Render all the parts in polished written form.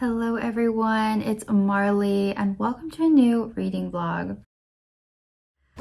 Hello everyone, it's Marley and welcome to a new reading vlog.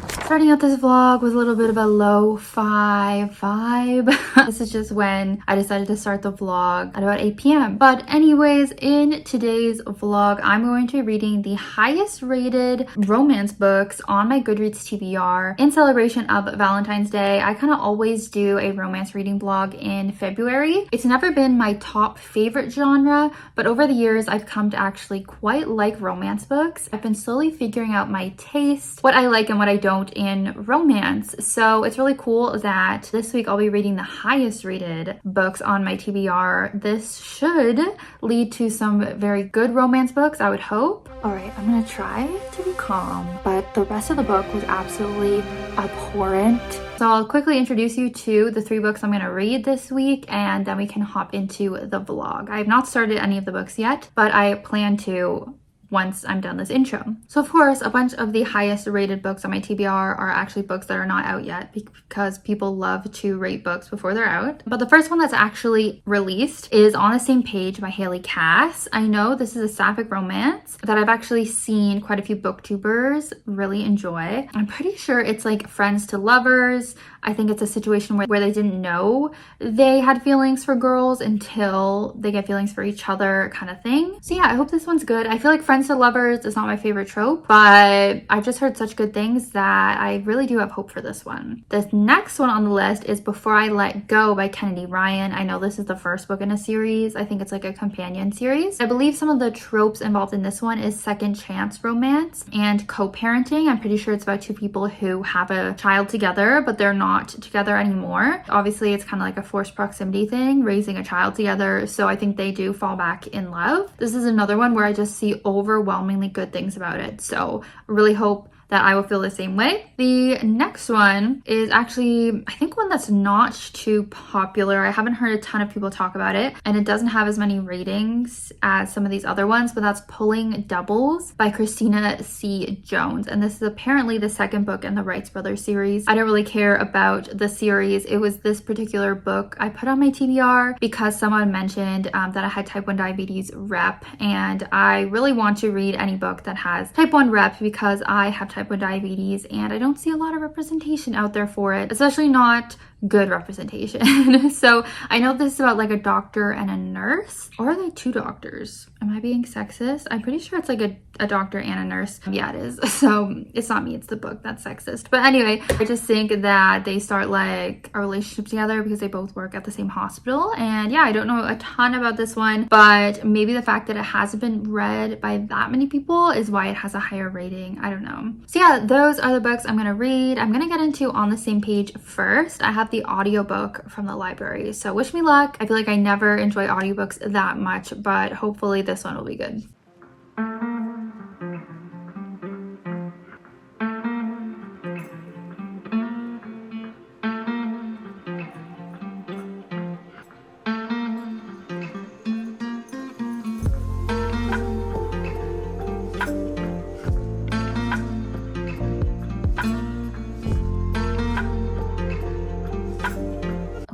Starting out this vlog with a little bit of a lo-fi vibe. This is just when I decided to start the vlog at about 8 p.m. But anyways, in today's vlog, I'm going to be reading the highest rated romance books on my Goodreads TBR in celebration of Valentine's Day. I kind of always do a romance reading vlog in February. It's never been my top favorite genre, but over the years, I've come to actually quite like romance books. I've been slowly figuring out my taste, what I like and what I don't in romance. So it's really cool that this week I'll be reading the highest rated books on my TBR. This should lead to some very good romance books, I would hope. All right, I'm gonna try to be calm, but the rest of the book was absolutely abhorrent. So I'll quickly introduce you to the 3 books I'm gonna read this week, and then we can hop into the vlog. I have not started any of the books yet, but I plan to once I'm done this intro. So of course, a bunch of the highest rated books on my TBR are actually books that are not out yet because people love to rate books before they're out. But the first one that's actually released is On the Same Page by Haley Cass. I know this is a sapphic romance that I've actually seen quite a few booktubers really enjoy. I'm pretty sure it's like friends to lovers. I think it's a situation where they didn't know they had feelings for girls until they get feelings for each other kind of thing. So yeah, I hope this one's good. I feel like friends to lovers is not my favorite trope, but I've just heard such good things that I really do have hope for this one. The next one on the list is Before I Let Go by Kennedy Ryan. I know this is the first book in a series. I think it's like a companion series. I believe some of the tropes involved in this one is second chance romance and co-parenting. I'm pretty sure it's about 2 people who have a child together, but they're not together anymore. Obviously, it's kind of like a forced proximity thing, raising a child together. So I think they do fall back in love. This is another one where I just see overwhelmingly good things about it. So I really hope that I will feel the same way. The next one is actually, I think, one that's not too popular. I haven't heard a ton of people talk about it, and it doesn't have as many ratings as some of these other ones, but that's Pulling Doubles by Christina C. Jones. And this is apparently the second book in the Wrights Brothers series. I don't really care about the series. It was this particular book I put on my TBR because someone mentioned that I had type 1 diabetes rep, and I really want to read any book that has type 1 rep because I have type 1 diabetes and I don't see a lot of representation out there for it, especially not good representation. So I know this is about like a doctor and a nurse, or are they 2 doctors? Am I being sexist? I'm pretty sure it's like a doctor and a nurse. Yeah, it is. So it's not me, it's the book that's sexist. But anyway, I just think that they start like a relationship together because they both work at the same hospital. And yeah, I don't know a ton about this one, but maybe the fact that it hasn't been read by that many people is why it has a higher rating. I don't know. So yeah, those are the books I'm gonna read. I'm gonna get into On the Same Page first. I have the audiobook from the library, so wish me luck. I feel like I never enjoy audiobooks that much, but hopefully this one will be good.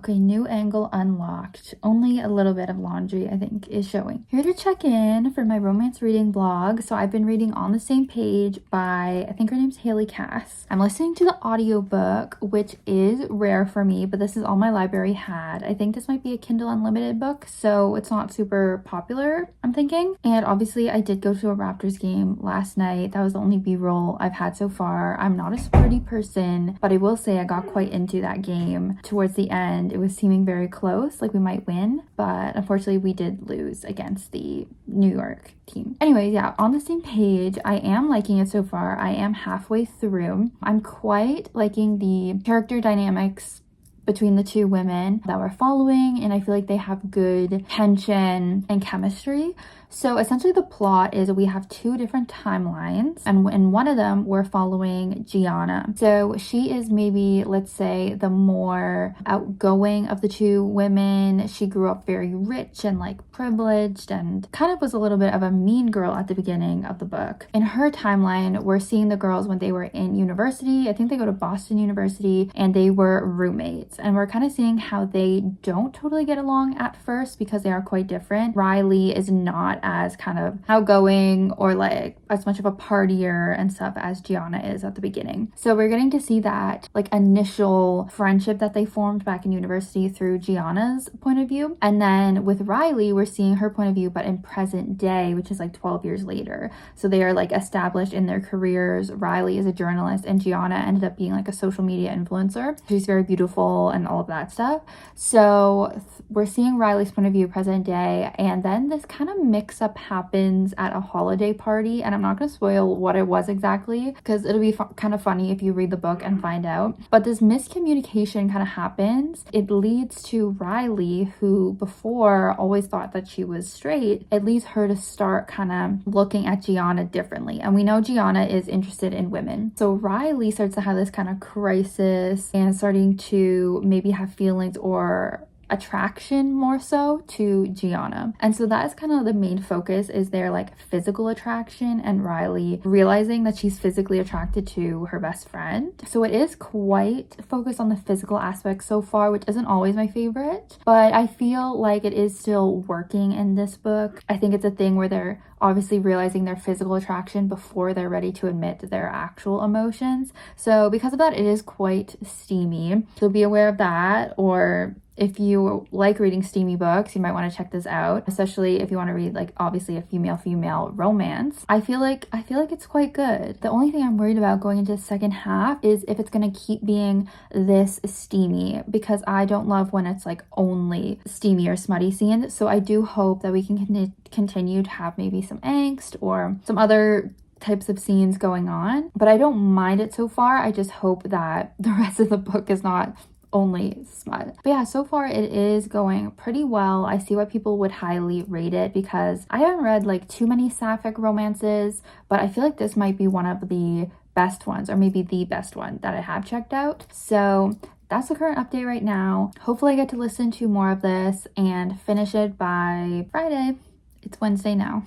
Okay, new angle unlocked. Only a little bit of laundry, I think, is showing. Here to check in for my romance reading vlog. So I've been reading On the Same Page by, I think her name's Haley Cass. I'm listening to the audiobook, which is rare for me, but this is all my library had. I think this might be a Kindle Unlimited book, so it's not super popular, I'm thinking. And obviously I did go to a Raptors game last night. That was the only B-roll I've had so far. I'm not a sporty person, but I will say I got quite into that game towards the end. It was seeming very close, like we might win, but unfortunately we did lose against the New York team. Anyways, yeah, On the Same Page, I am liking it so far. I am halfway through. I'm quite liking the character dynamics between the 2 women that we're following, and I feel like they have good tension and chemistry. So essentially the plot is we have 2 different timelines, and in one of them we're following Gianna. So she is maybe, let's say, the more outgoing of the 2 women. She grew up very rich and like privileged and kind of was a little bit of a mean girl at the beginning of the book. In her timeline, we're seeing the girls when they were in university. I think they go to Boston University, and they were roommates. And we're kind of seeing how they don't totally get along at first because they are quite different. Riley is not as kind of outgoing or like as much of a partier and stuff as Gianna is at the beginning. So we're getting to see that like initial friendship that they formed back in university through Gianna's point of view. And then with Riley, we're seeing her point of view, but in present day, which is like 12 years later. So they are like established in their careers. Riley is a journalist and Gianna ended up being like a social media influencer. She's very beautiful and all of that stuff. So we're seeing Riley's point of view present day, and then this kind of mix up happens at a holiday party, and I'm not going to spoil what it was exactly because it'll be kind of funny if you read the book and find out. But this miscommunication kind of happens. It leads to Riley, who before always thought that she was straight, it leads her to start kind of looking at Gianna differently. And we know Gianna is interested in women. So Riley starts to have this kind of crisis and starting to maybe have feelings or attraction more so to Gianna. And so that is kind of the main focus, is their like physical attraction and Riley realizing that she's physically attracted to her best friend. So it is quite focused on the physical aspect so far, which isn't always my favorite, but I feel like it is still working in this book. I think it's a thing where they're obviously realizing their physical attraction before they're ready to admit their actual emotions. So because of that, it is quite steamy. So be aware of that, or if you like reading steamy books, you might want to check this out, especially if you want to read like obviously a female romance. I feel like it's quite good. The only thing I'm worried about going into the second half is if it's going to keep being this steamy, because I don't love when it's like only steamy or smutty scenes. So I do hope that we can continue to have maybe some angst or some other types of scenes going on, but I don't mind it so far. I just hope that the rest of the book is not only smut. But yeah, so far it is going pretty well. I see why people would highly rate it because I haven't read like too many sapphic romances, but I feel like this might be one of the best ones, or maybe the best one that I have checked out. So that's the current update right now. Hopefully I get to listen to more of this and finish it by Friday. It's Wednesday now.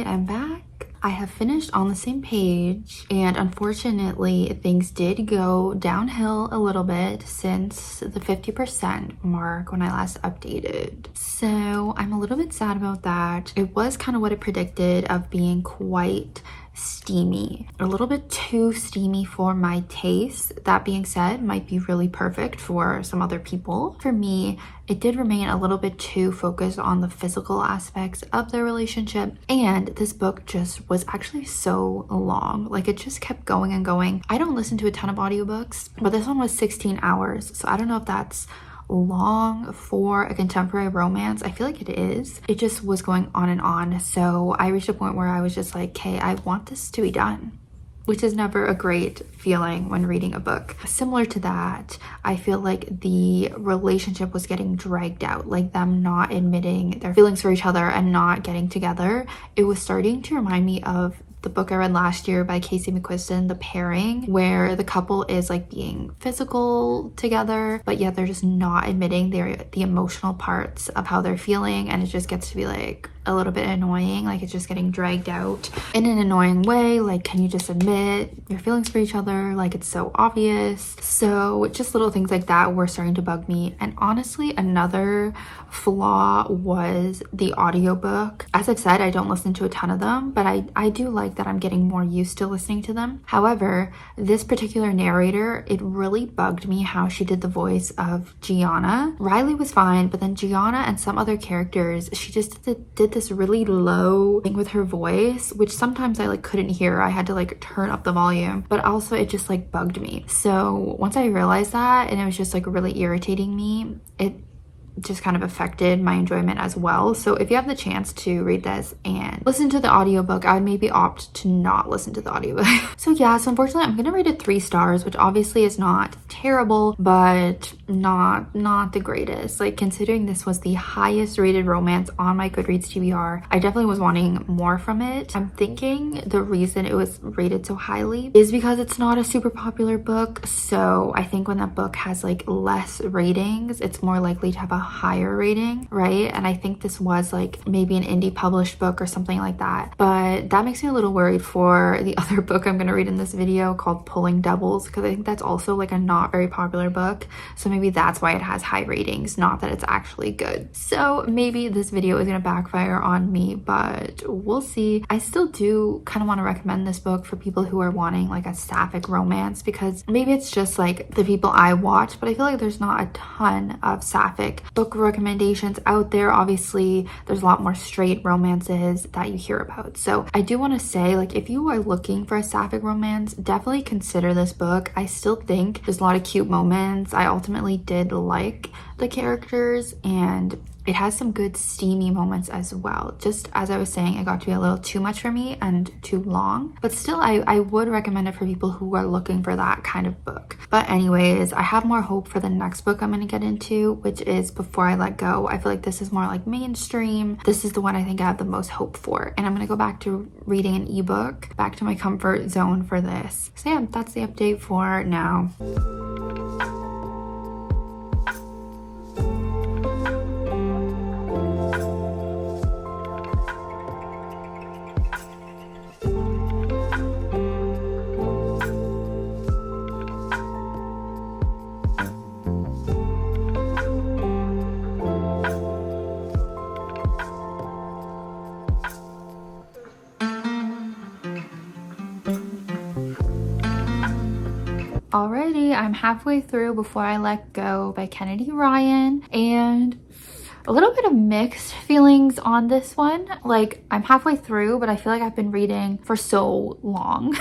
I'm back. I have finished On the Same Page, and unfortunately things did go downhill a little bit since the 50% mark when I last updated. So I'm a little bit sad about that. It was kind of what it predicted, of being quite steamy, a little bit too steamy for my taste. That being said, might be really perfect for some other people. For me, it did remain a little bit too focused on the physical aspects of their relationship, and this book just was actually so long. Like, it just kept going and going. I don't listen to a ton of audiobooks, but this one was 16 hours, so I don't know if that's long for a contemporary romance. I feel like it is. It just was going on and on, so I reached a point where I was just like, okay, I want this to be done, which is never a great feeling when reading a book. Similar to that, I feel like the relationship was getting dragged out, like them not admitting their feelings for each other and not getting together. It was starting to remind me of the book I read last year by Casey McQuiston, The Pairing, where the couple is like being physical together, but yet they're just not admitting the emotional parts of how they're feeling, and it just gets to be like a little bit annoying. Like, it's just getting dragged out in an annoying way. Like, can you just admit your feelings for each other? Like, it's so obvious. So just little things like that were starting to bug me. And honestly, another flaw was the audiobook. As I've said, I don't listen to a ton of them, but I do like that I'm getting more used to listening to them. However, this particular narrator, it really bugged me how she did the voice of Gianna. Riley was fine, but then Gianna and some other characters, she just did this really low thing with her voice, which sometimes I like couldn't hear. I had to like turn up the volume, but also it just like bugged me. So once I realized that, and it was just like really irritating me, just kind of affected my enjoyment as well. So if you have the chance to read this and listen to the audiobook, I would maybe opt to not listen to the audiobook. So yeah, so unfortunately I'm gonna rate it 3 stars, which obviously is not terrible, but not the greatest. Like, considering this was the highest rated romance on my Goodreads TBR, I definitely was wanting more from it. I'm thinking the reason it was rated so highly is because it's not a super popular book. So I think when that book has like less ratings, it's more likely to have a higher rating, right? And I think this was like maybe an indie published book or something like that. But that makes me a little worried for the other book I'm going to read in this video called Pulling Doubles, because I think that's also like a not very popular book. So maybe that's why it has high ratings, not that it's actually good. So maybe this video is going to backfire on me, but we'll see. I still do kind of want to recommend this book for people who are wanting like a sapphic romance, because maybe it's just like the people I watch, but I feel like there's not a ton of sapphic book recommendations out there. Obviously there's a lot more straight romances that you hear about. So I do want to say, like, if you are looking for a sapphic romance, definitely consider this book. I still think there's a lot of cute moments. I ultimately did like the characters, and it has some good steamy moments as well. Just as I was saying, it got to be a little too much for me and too long, but still I would recommend it for people who are looking for that kind of book. But anyways, I have more hope for the next book I'm going to get into, which is Before I Let Go. I feel like this is more like mainstream. This is the one I think I have the most hope for, and I'm going to go back to reading an ebook, back to my comfort zone for this. So yeah, that's the update for now. Alrighty, I'm halfway through Before I Let Go by Kennedy Ryan, and a little bit of mixed feelings on this one. Like, I'm halfway through, but I feel like I've been reading for so long.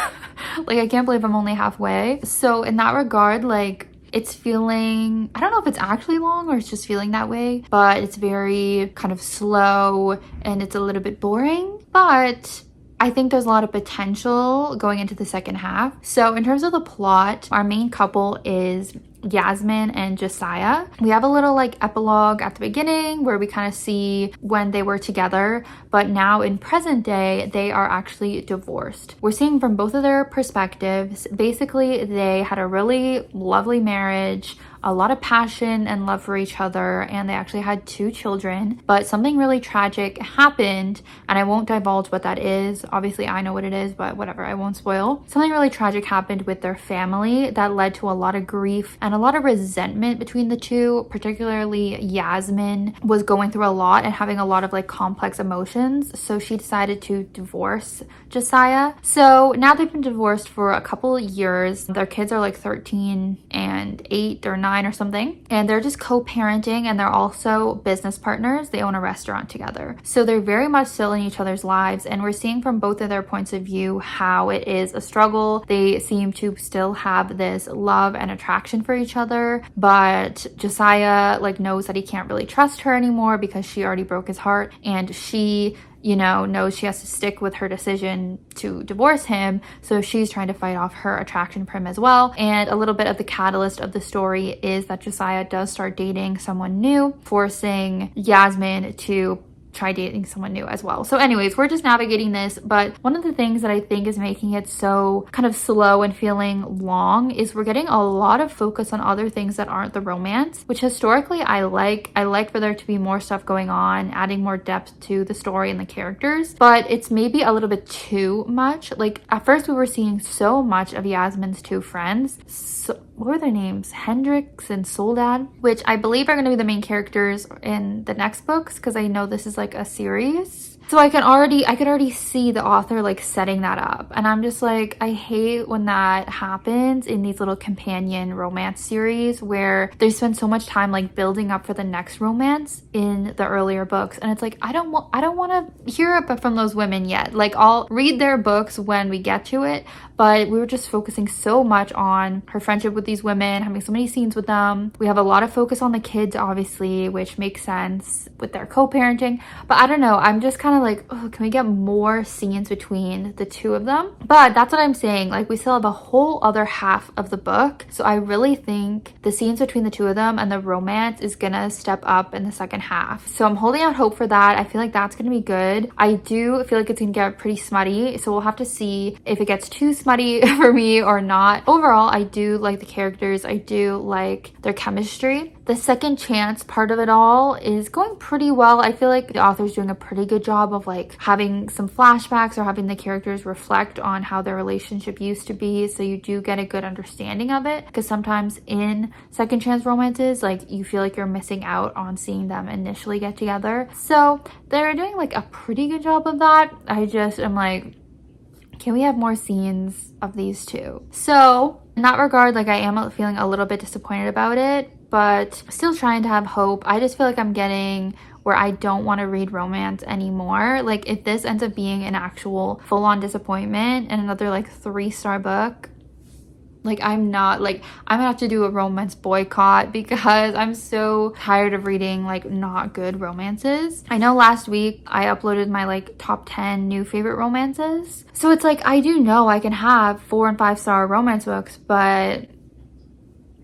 Like, I can't believe I'm only halfway. So in that regard, like, it's feeling, I don't know if it's actually long or it's just feeling that way, but it's very kind of slow and it's a little bit boring, but I think there's a lot of potential going into the second half. So in terms of the plot, our main couple is Yasmin and Josiah. We have a little like epilogue at the beginning where we kind of see when they were together, but now in present day they are actually divorced. We're seeing from both of their perspectives. Basically, they had a really lovely marriage, a lot of passion and love for each other, and they actually had 2 children, but something really tragic happened, and I won't divulge what that is. Obviously I know what it is, but whatever, I won't spoil. Something really tragic happened with their family that led to a lot of grief and a lot of resentment between the two. Particularly Yasmin was going through a lot and having a lot of like complex emotions, so she decided to divorce Josiah. So now they've been divorced for a couple of years. Their kids are like 13 and 8 or 9 or something, and they're just co-parenting, and they're also business partners. They own a restaurant together, so they're very much still in each other's lives, and we're seeing from both of their points of view how it is a struggle. They seem to still have this love and attraction for each other, but Josiah like knows that he can't really trust her anymore because she already broke his heart, and she, you know, knows she has to stick with her decision to divorce him. So she's trying to fight off her attraction for him as well. And a little bit of the catalyst of the story is that Josiah does start dating someone new, forcing Yasmin to try dating someone new as well. So anyways, we're just navigating this, but one of the things that I think is making it so kind of slow and feeling long is we're getting a lot of focus on other things that aren't the romance, which historically I like. I like for there to be more stuff going on, adding more depth to the story and the characters, but it's maybe a little bit too much. Like, at first we were seeing so much of Yasmin's 2 friends. So, what were their names? Hendrix and Soledad, which I believe are going to be the main characters in the next books, because I know this is like a series. So I could already see the author like setting that up. And I'm just like, I hate when that happens in these little companion romance series where they spend so much time like building up for the next romance in the earlier books. And it's like, I don't want to hear it from those women yet. Like, I'll read their books when we get to it, but we were just focusing so much on her friendship with these women, having so many scenes with them. We have a lot of focus on the kids, obviously, which makes sense with their co-parenting. But I don't know, I'm just kind of like, oh, can we get more scenes between the two of them? But that's what I'm saying. Like, we still have a whole other half of the book. So I really think the scenes between the two of them and the romance is gonna step up in the second half. So I'm holding out hope for that. I feel like that's gonna be good. I do feel like it's gonna get pretty smutty. So we'll have to see if it gets too smutty for me or not. Overall, I do like the characters. I do like their chemistry. The second chance part of it all is going pretty well. I feel like the author's doing a pretty good job of like having some flashbacks or having the characters reflect on how their relationship used to be, so you do get a good understanding of it, because sometimes in second chance romances, like, you feel like you're missing out on seeing them initially get together. So they're doing like a pretty good job of that. I just am like, can we have more scenes of these two? So in that regard, like, I am feeling a little bit disappointed about it, but still trying to have hope. I just feel like I'm getting where I don't want to read romance anymore. Like, if this ends up being an actual full-on disappointment and another like 3-star book, like, I'm gonna have to do a romance boycott, because I'm so tired of reading like not good romances. I know last week I uploaded my like top 10 new favorite romances. So it's like, I do know I can have 4 and 5-star romance books, but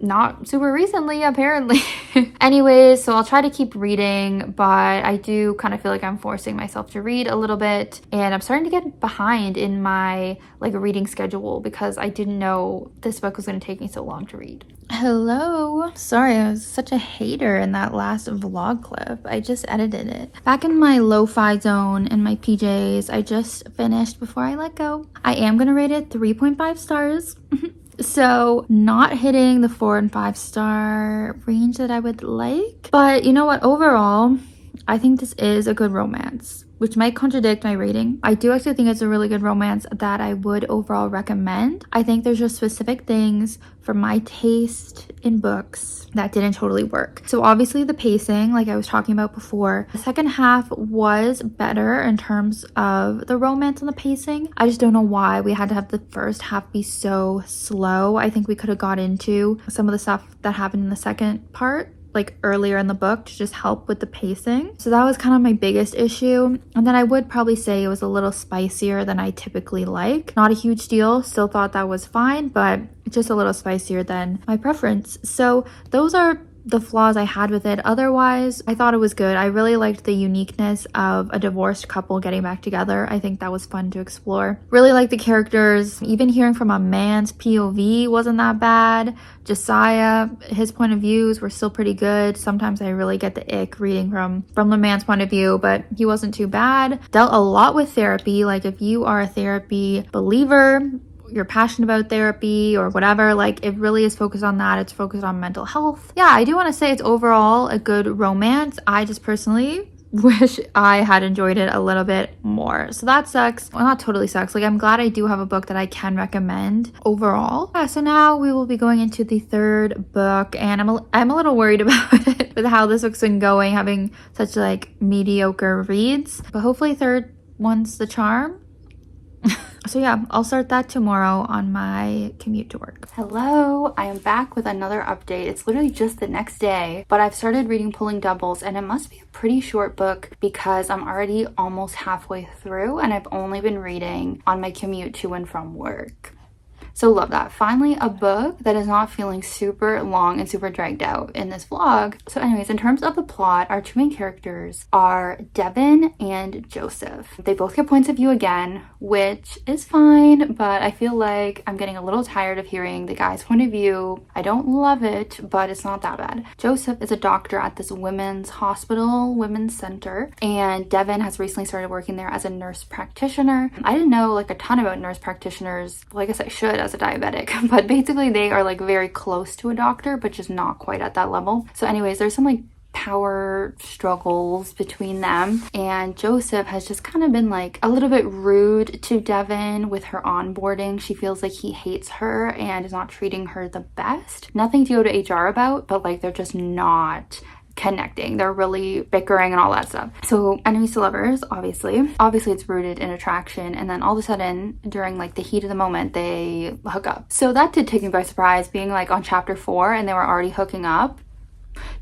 not super recently, apparently. Anyways, so I'll try to keep reading, but I do kind of feel like I'm forcing myself to read a little bit, and I'm starting to get behind in my like reading schedule because I didn't know this book was going to take me so long to read. Hello. Sorry, I was such a hater in that last vlog clip. I just edited it. Back in my lo-fi zone in my PJs, I just finished Before I Let Go. I am going to rate it 3.5 stars. So not hitting the 4 and 5-star range that I would like. But you know what? Overall, I think this is a good romance, which might contradict my rating. I do actually think it's a really good romance that I would overall recommend. I think there's just specific things for my taste in books that didn't totally work. So obviously the pacing, like I was talking about before, the second half was better in terms of the romance and the pacing. I just don't know why we had to have the first half be so slow. I think we could have got into some of the stuff that happened in the second part like earlier in the book to just help with the pacing. So that was kind of my biggest issue. And then I would probably say it was a little spicier than I typically like. Not a huge deal, still thought that was fine, but just a little spicier than my preference. So those are the flaws I had with it. Otherwise, I thought it was good. I really liked the uniqueness of a divorced couple getting back together. I think that was fun to explore. Really liked the characters. Even hearing from a man's POV wasn't that bad. Josiah, his point of views were still pretty good. Sometimes I really get the ick reading from the man's point of view, but he wasn't too bad. Dealt a lot with therapy. Like, if you are a therapy believer, you're passionate about therapy or whatever, like, it really is focused on that. It's focused on mental health. Yeah, I do want to say it's overall a good romance. I just personally wish I had enjoyed it a little bit more. So that sucks. Well, not totally sucks. Like, I'm glad I do have a book that I can recommend overall. Yeah, so now we will be going into the third book, and I'm a little worried about it with how this book's been going, having such like mediocre reads. But hopefully third one's the charm. So yeah, I'll start that tomorrow on my commute to work. Hello, I am back with another update. It's literally just the next day, but I've started reading Pulling Doubles, and it must be a pretty short book because I'm already almost halfway through, and I've only been reading on my commute to and from work. So love that. Finally, a book that is not feeling super long and super dragged out in this vlog. So anyways, in terms of the plot, our two main characters are Devin and Joseph. They both get points of view again, which is fine, but I feel like I'm getting a little tired of hearing the guy's point of view. I don't love it, but it's not that bad. Joseph is a doctor at this women's hospital, women's center, and Devin has recently started working there as a nurse practitioner. I didn't know like a ton about nurse practitioners. Well, I guess I should as a diabetic, but basically they are like very close to a doctor, but just not quite at that level. So anyways, there's some like power struggles between them, and Joseph has just kind of been like a little bit rude to Devin with her onboarding. She feels like he hates her and is not treating her the best. Nothing to go to HR about, but like they're just not connecting. They're really bickering and all that stuff. So enemies to lovers, obviously it's rooted in attraction, and then all of a sudden during like the heat of the moment they hook up. So that did take me by surprise, being like on chapter 4 and they were already hooking up.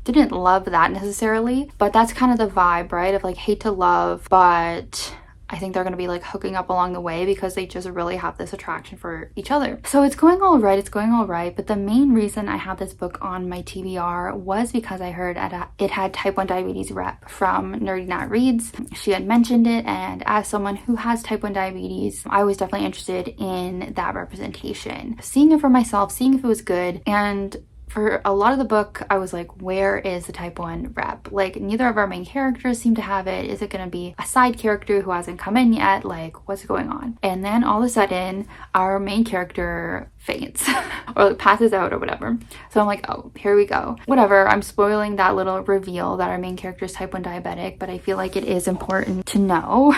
Didn't love that necessarily, but that's kind of the vibe, right? Of like hate to love, but I think they're going to be like hooking up along the way because they just really have this attraction for each other. So it's going all right, but the main reason I had this book on my TBR was because I heard it had type 1 diabetes rep from Nerdy Nat Reads. She had mentioned it, and as someone who has type 1 diabetes, I was definitely interested in that representation. Seeing it for myself, seeing if it was good, and for a lot of the book, I was like, where is the type 1 rep? Like, neither of our main characters seem to have it. Is it going to be a side character who hasn't come in yet? Like, what's going on? And then all of a sudden, our main character faints or like passes out or whatever. So I'm like, oh, here we go. Whatever, I'm spoiling that little reveal that our main character is type 1 diabetic, but I feel like it is important to know.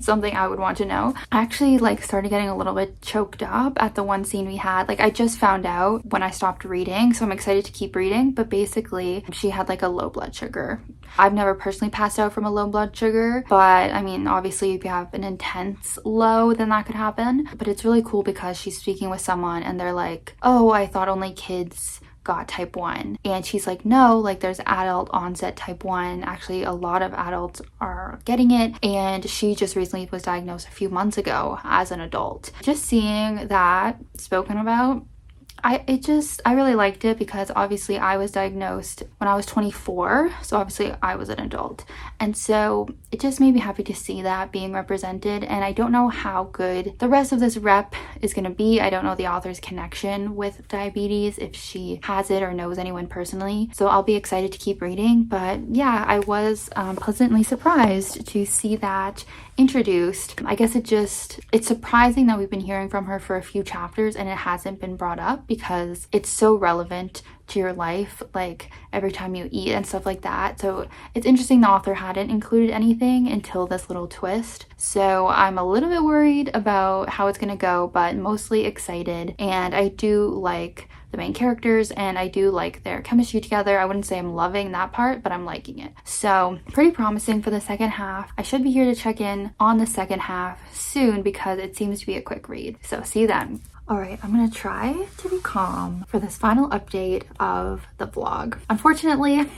Something I would want to know. I actually like started getting a little bit choked up at the one scene we had. Like, I just found out when I stopped reading, so I'm excited to keep reading, but basically she had like a low blood sugar. I've never personally passed out from a low blood sugar, but I mean, obviously if you have an intense low, then that could happen. But it's really cool because she's speaking with someone and they're like, oh, I thought only kids got type 1. And she's like, no, like there's adult onset type 1. Actually, a lot of adults are getting it. And she just recently was diagnosed a few months ago as an adult. Just seeing that spoken about, I really liked it because obviously I was diagnosed when I was 24, so obviously I was an adult, and so it just made me happy to see that being represented. And I don't know how good the rest of this rep is going to be. I don't know the author's connection with diabetes, if she has it or knows anyone personally, so I'll be excited to keep reading. But yeah, I was pleasantly surprised to see that introduced. I guess it's surprising that we've been hearing from her for a few chapters and it hasn't been brought up, because it's so relevant to your life, like every time you eat and stuff like that. So it's interesting the author hadn't included anything until this little twist. So I'm a little bit worried about how it's gonna go, but mostly excited. And I do like the main characters and I do like their chemistry together. I wouldn't say I'm loving that part, but I'm liking it. So pretty promising for the second half. I should be here to check in on the second half soon because it seems to be a quick read. So see you then. All right, I'm gonna try to be calm for this final update of the vlog. Unfortunately,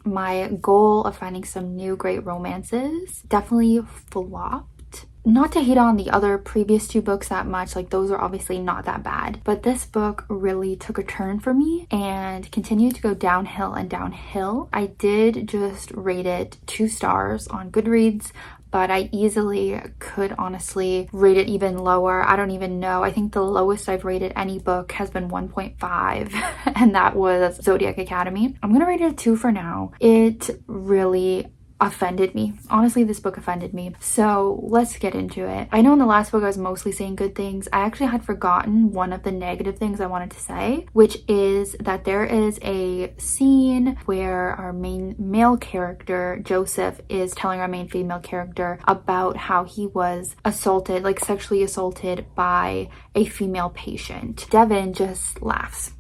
my goal of finding some new great romances definitely flopped. Not to hate on the other previous 2 books that much, like those are obviously not that bad, but this book really took a turn for me and continued to go downhill and downhill. I did just rate it 2 stars on Goodreads, but I easily could honestly rate it even lower. I don't even know. I think the lowest I've rated any book has been 1.5 and that was Zodiac Academy. I'm gonna rate it a 2 for now. It really offended me. Honestly, this book offended me. So let's get into it. I know in the last book I was mostly saying good things. I actually had forgotten one of the negative things I wanted to say, which is that there is a scene where our main male character, Joseph, is telling our main female character about how he was assaulted, like sexually assaulted by a female patient. Devin just laughs.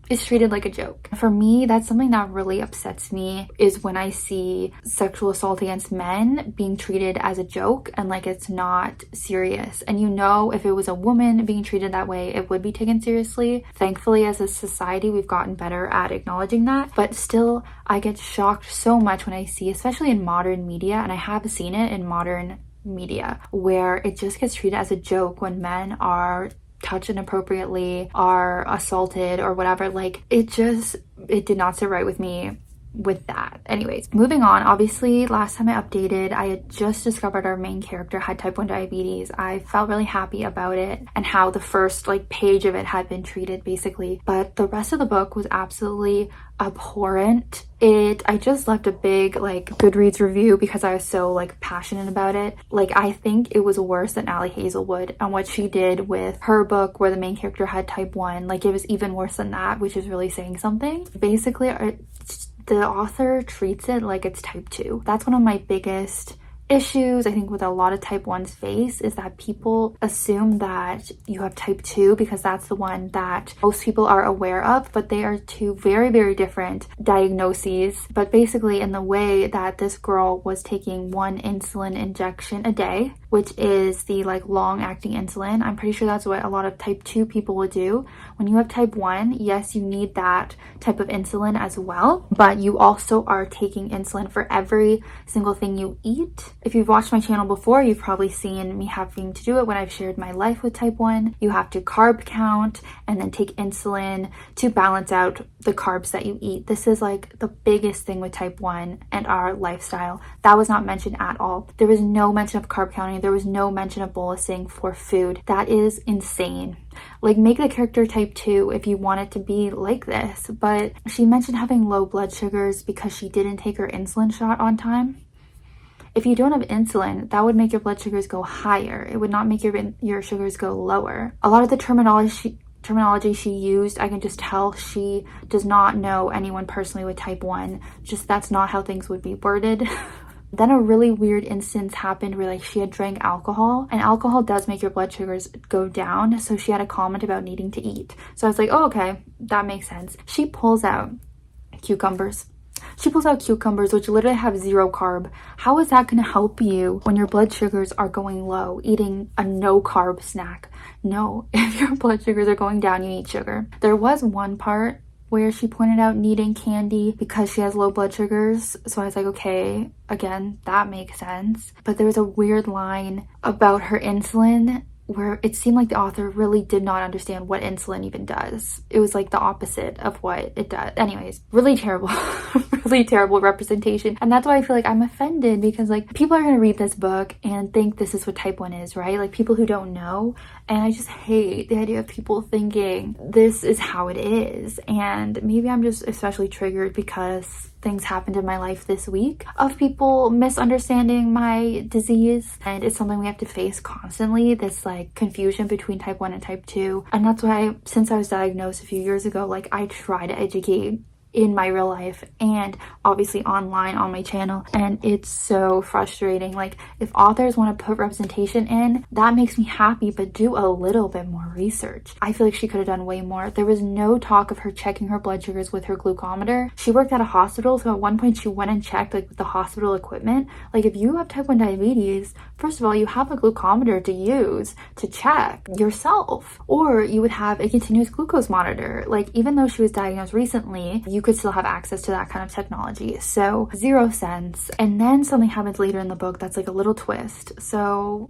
It's treated like a joke. For me, that's something that really upsets me, is when I see sexual assault against men being treated as a joke and like it's not serious. And you know, if it was a woman being treated that way, it would be taken seriously. Thankfully, as a society, we've gotten better at acknowledging that. But still, I get shocked so much when I see, especially in modern media, and I have seen it in modern media, where it just gets treated as a joke when men are touched inappropriately, are assaulted or whatever. Like it did not sit right with me with that. Anyways, moving on. Obviously, last time I updated, I had just discovered our main character had type 1 diabetes. I felt really happy about it and how the first like page of it had been treated basically, but the rest of the book was absolutely abhorrent. I just left a big like Goodreads review because I was so like passionate about it. Like I think it was worse than Allie Hazelwood and what she did with her book where the main character had type 1. Like it was even worse than that, which is really saying something. Basically, the author treats it like it's type 2. That's one of my biggest issues I think with a lot of type 1s face, is that people assume that you have type 2 because that's the one that most people are aware of, but they are two very, very different diagnoses. But basically, in the way that this girl was taking one insulin injection a day, which is the like long-acting insulin, I'm pretty sure that's what a lot of type 2 people would do. When you have type 1, yes, you need that type of insulin as well, but you also are taking insulin for every single thing you eat. If you've watched my channel before, you've probably seen me having to do it when I've shared my life with type 1. You have to carb count and then take insulin to balance out the carbs that you eat. This is like the biggest thing with type 1 and our lifestyle. That was not mentioned at all. There was no mention of carb counting. There was no mention of bolusing for food. That is insane. Like, make the character type 2 if you want it to be like this. But she mentioned having low blood sugars because she didn't take her insulin shot on time. If you don't have insulin, that would make your blood sugars go higher. It would not make your sugars go lower. A lot of the terminology she used, I can just tell she does not know anyone personally with type 1. Just that's not how things would be worded. Then a really weird instance happened where like she had drank alcohol, and alcohol does make your blood sugars go down. So she had a comment about needing to eat. So I was like, oh, okay, that makes sense. She pulls out cucumbers. She pulls out cucumbers, which literally have 0 carb. How is that going to help you when your blood sugars are going low, eating a no carb snack? No, if your blood sugars are going down, you eat sugar. There was one part where she pointed out needing candy because she has low blood sugars. So I was like, okay, again, that makes sense. But there was a weird line about her insulin where it seemed like the author really did not understand what insulin even does. It was like the opposite of what it does. Anyways, really terrible, really terrible representation. And that's why I feel like I'm offended, because like people are going to read this book and think this is what type 1 is, right? Like people who don't know. And I just hate the idea of people thinking this is how it is. And maybe I'm just especially triggered because things happened in my life this week of people misunderstanding my disease, and it's something we have to face constantly, this like confusion between type 1 and type 2. And that's why, since I was diagnosed a few years ago, like I try to educate in my real life and obviously online on my channel, and it's so frustrating. Like, if authors want to put representation in, that makes me happy, but do a little bit more research. I feel like she could have done way more. There was no talk of her checking her blood sugars with her glucometer. She worked at a hospital, so at one point she went and checked like with the hospital equipment. Like, if you have type 1 diabetes, first of all, you have a glucometer to use to check yourself, or you would have a continuous glucose monitor. Like, even though she was diagnosed recently, you could still have access to that kind of technology. So 0 sense. And then something happens later in the book that's like a little twist. So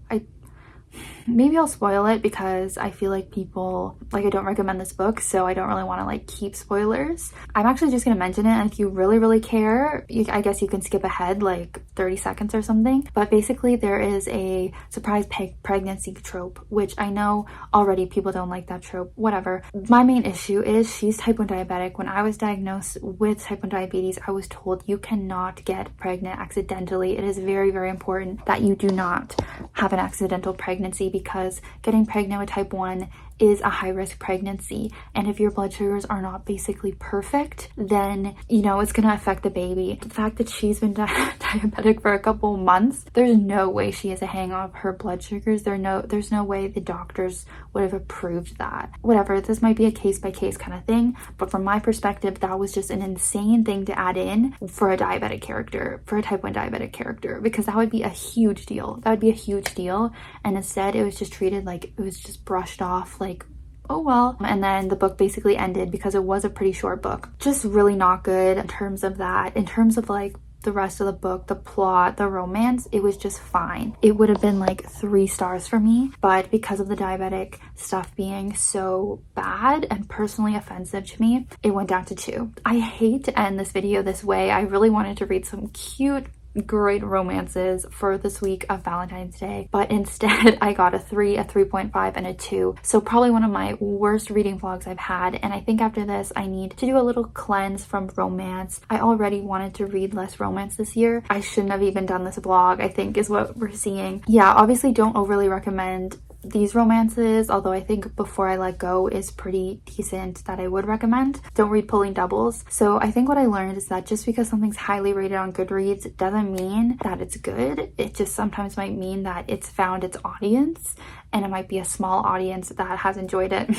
maybe I'll spoil it because I feel like people, like, I don't recommend this book, so I don't really want to like keep spoilers. I'm actually just going to mention it, and if you really, really care, I guess you can skip ahead like 30 seconds or something. But basically there is a surprise pregnancy trope, which I know already people don't like that trope, whatever. My main issue is she's type 1 diabetic. When I was diagnosed with type 1 diabetes, I was told you cannot get pregnant accidentally. It is very, very important that you do not have an accidental pregnancy, because getting pregnant with type 1 is a high-risk pregnancy, and if your blood sugars are not basically perfect, then you know it's going to affect the baby. The fact that she's been diabetic for a couple months, there's no way she has a hang of her blood sugars. There's no way the doctors would have approved that. Whatever, this might be a case-by-case kind of thing, but from my perspective, that was just an insane thing to add in for a diabetic character, for a type 1 diabetic character, because that would be a huge deal. That would be a huge deal, and instead it was just treated like it was just brushed off, like, oh well. And then the book basically ended because it was a pretty short book. Just really not good in terms of that. In terms of like the rest of the book, the plot, the romance, it was just fine. It would have been like 3 stars for me, but because of the diabetic stuff being so bad and personally offensive to me, it went down to 2. I hate to end this video this way. I really wanted to read some cute, great romances for this week of Valentine's Day, but instead I got a 3, a 3.5, and a 2. So probably one of my worst reading vlogs I've had, and I think after this I need to do a little cleanse from romance. I already wanted to read less romance this year. I shouldn't have even done this vlog, I think, is what we're seeing. Yeah, obviously don't overly recommend these romances, although I think Before I Let Go is pretty decent, that I would recommend. Don't read Pulling Doubles. So I think what I learned is that just because something's highly rated on Goodreads doesn't mean that it's good. It just sometimes might mean that it's found its audience, and it might be a small audience that has enjoyed it.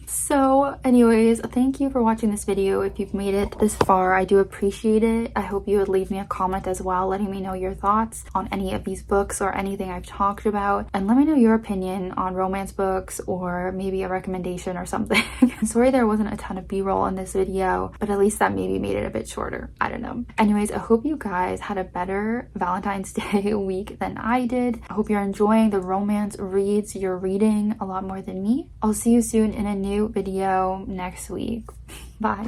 So anyways, thank you for watching this video. If you've made it this far, I do appreciate it. I hope you would leave me a comment as well, letting me know your thoughts on any of these books or anything I've talked about, and let me know your opinion on romance books or maybe a recommendation or something. Sorry there wasn't a ton of b-roll in this video, but at least that maybe made it a bit shorter. I don't know. Anyways, I hope you guys had a better Valentine's Day week than I did. I hope you're enjoying the romance reads you're reading a lot more than me. I'll see you soon in a new video next week. Bye.